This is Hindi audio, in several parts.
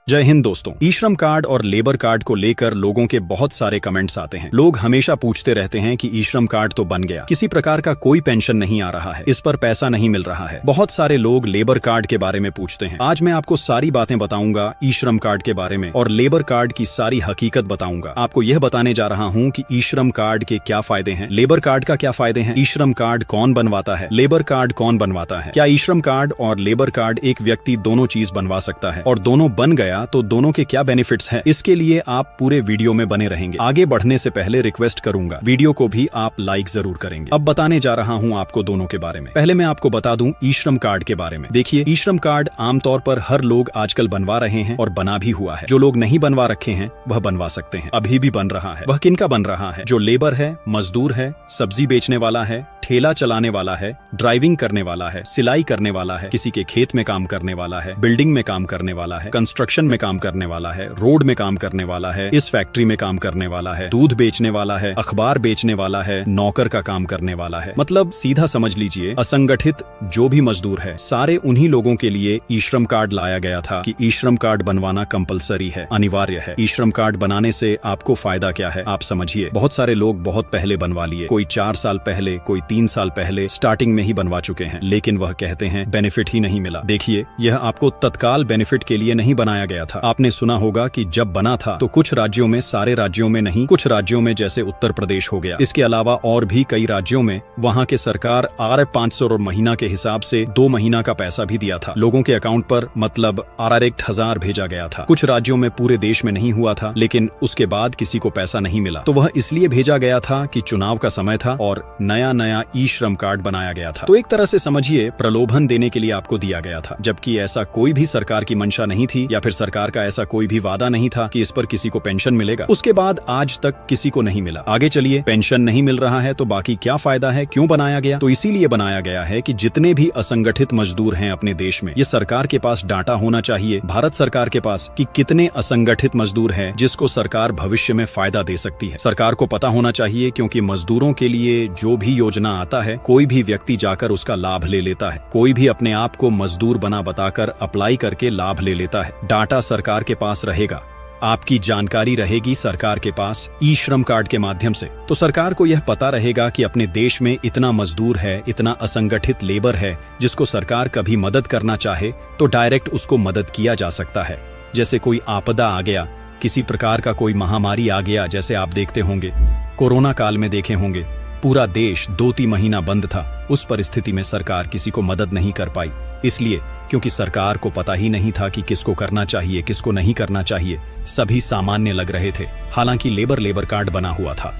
जय हिंद दोस्तों। ई श्रम कार्ड और लेबर कार्ड को लेकर लोगों के बहुत सारे कमेंट्स आते हैं। लोग हमेशा पूछते रहते हैं कि ई श्रम कार्ड तो बन गया, किसी प्रकार का कोई पेंशन नहीं आ रहा है, इस पर पैसा नहीं मिल रहा है। बहुत सारे लोग लेबर कार्ड के बारे में पूछते हैं। आज मैं आपको सारी बातें बताऊंगा ई श्रम कार्ड के बारे में और लेबर कार्ड की सारी हकीकत बताऊंगा। आपको यह बताने जा रहा हूँ कि ई श्रम कार्ड के क्या फायदे हैं, लेबर कार्ड का क्या फायदे हैं, ई श्रम कार्ड कौन बनवाता है, लेबर कार्ड कौन बनवाता है, क्या ई श्रम कार्ड और लेबर कार्ड एक व्यक्ति दोनों चीज बनवा सकता है और दोनों बन गया तो दोनों के क्या बेनिफिट्स हैं। इसके लिए आप पूरे वीडियो में बने रहेंगे। आगे बढ़ने से पहले रिक्वेस्ट करूंगा, वीडियो को भी आप लाइक जरूर करेंगे। अब बताने जा रहा हूं आपको दोनों के बारे में। पहले मैं आपको बता दूं ई श्रम कार्ड के बारे में। देखिए, ई श्रम कार्ड आमतौर पर हर लोग आजकल बनवा रहे हैं और बना भी हुआ है। जो लोग नहीं बनवा रखे हैं वह बनवा सकते हैं, अभी भी बन रहा है। वह किनका बन रहा है? जो लेबर है, मजदूर है, सब्जी बेचने वाला है, ठेला चलाने वाला है, ड्राइविंग करने वाला है, सिलाई करने वाला है, किसी के खेत में काम करने वाला है, बिल्डिंग में काम करने वाला है, कंस्ट्रक्शन में काम करने वाला है, रोड में काम करने वाला है, इस फैक्ट्री में काम करने वाला है, दूध बेचने वाला है, अखबार बेचने वाला है, नौकर का काम करने वाला है। मतलब सीधा समझ लीजिए, असंगठित जो भी मजदूर है, सारे उन्हीं लोगों के लिए ई श्रम कार्ड लाया गया था कि ई श्रम कार्ड बनवाना कंपलसरी है, अनिवार्य है। ई श्रम कार्ड बनाने से आपको फायदा क्या है आप समझिए। बहुत सारे लोग बहुत पहले बनवा लिए, कोई 4 साल पहले, कोई 3 साल पहले स्टार्टिंग में ही बनवा चुके हैं, लेकिन वह कहते हैं बेनिफिट ही नहीं मिला। देखिए, यह आपको तत्काल बेनिफिट के लिए नहीं बनाया गया था। आपने सुना होगा कि जब बना था तो कुछ राज्यों में, सारे राज्यों में नहीं, कुछ राज्यों में जैसे उत्तर प्रदेश हो गया, इसके अलावा और भी कई राज्यों में वहां के सरकार Rs500 और महीना के हिसाब से 2 महीना का पैसा भी दिया था लोगों के अकाउंट पर, मतलब Rs1000 भेजा गया था। कुछ राज्यों में पूरे देश में नहीं हुआ था, लेकिन उसके बाद किसी को पैसा नहीं मिला तो वह इसलिए भेजा गया था कि चुनाव का समय था और नया नया ई श्रम कार्ड बनाया गया था। तो एक तरह से समझिए प्रलोभन देने के लिए आपको दिया गया था, जबकि ऐसा कोई भी सरकार की मंशा नहीं थी या फिर सरकार का ऐसा कोई भी वादा नहीं था कि इस पर किसी को पेंशन मिलेगा। उसके बाद आज तक किसी को नहीं मिला। आगे चलिए, पेंशन नहीं मिल रहा है तो बाकी क्या फायदा है, क्यों बनाया गया? तो इसीलिए बनाया गया है कि जितने भी असंगठित मजदूर हैं अपने देश में, ये सरकार के पास डाटा होना चाहिए, भारत सरकार के पास, कि कितने असंगठित मजदूर हैं जिसको सरकार भविष्य में फायदा दे सकती है। सरकार को पता होना चाहिए, क्योंकि मजदूरों के लिए जो भी योजना आता है कोई भी व्यक्ति जाकर उसका लाभ ले लेता है, कोई भी अपने आप को मजदूर बना बताकर अप्लाई करके लाभ ले लेता है। डाटा सरकार के पास रहेगा, आपकी जानकारी रहेगी सरकार के पास ई श्रम कार्ड के माध्यम से, तो सरकार को यह पता रहेगा कि अपने देश में इतना मजदूर है, इतना असंगठित लेबर है जिसको सरकार कभी मदद करना चाहे तो डायरेक्ट उसको मदद किया जा सकता है। जैसे कोई आपदा आ गया, किसी प्रकार का कोई महामारी आ गया, जैसे आप देखते होंगे कोरोना काल में देखे होंगे पूरा देश 2-3 महीना बंद था। उस परिस्थिति में सरकार किसी को मदद नहीं कर पाई, इसलिए क्योंकि सरकार को पता ही नहीं था कि किसको करना चाहिए, किसको नहीं करना चाहिए। सभी सामान्य लग रहे थे। हालांकि लेबर कार्ड बना हुआ था,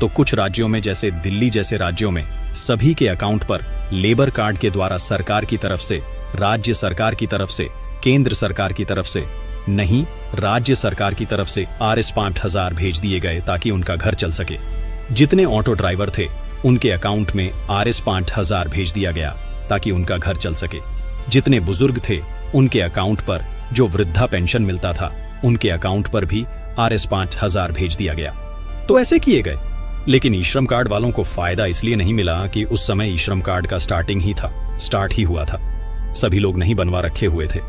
तो कुछ राज्यों में, जैसे दिल्ली जैसे राज्यों में, सभी के अकाउंट पर लेबर कार्ड के द्वारा सरकार की तरफ से, राज्य सरकार की तरफ से, केंद्र सरकार की तरफ से नहीं, राज्य सरकार की तरफ से Rs5000 भेज दिए गए ताकि उनका घर चल सके। जितने ऑटो ड्राइवर थे उनके अकाउंट में Rs5000 भेज दिया गया ताकि उनका घर चल सके। जितने बुजुर्ग थे उनके अकाउंट पर, जो वृद्धा पेंशन मिलता था उनके अकाउंट पर भी Rs5000 भेज दिया गया। तो ऐसे किए गए। लेकिन ई श्रम कार्ड वालों को फायदा इसलिए नहीं मिला कि उस समय ई श्रम कार्ड का स्टार्ट ही हुआ था, सभी लोग नहीं बनवा रखे हुए थे।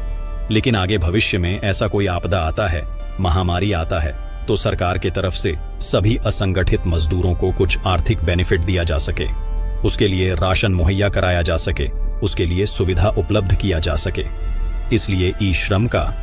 लेकिन आगे भविष्य में ऐसा कोई आपदा आता है, महामारी आता है, तो सरकार के तरफ से सभी असंगठित मजदूरों को कुछ आर्थिक बेनिफिट दिया जा सके, उसके लिए राशन मुहैया कराया जा सके, उसके लिए सुविधा उपलब्ध किया जा सके। इसलिए ई श्रम का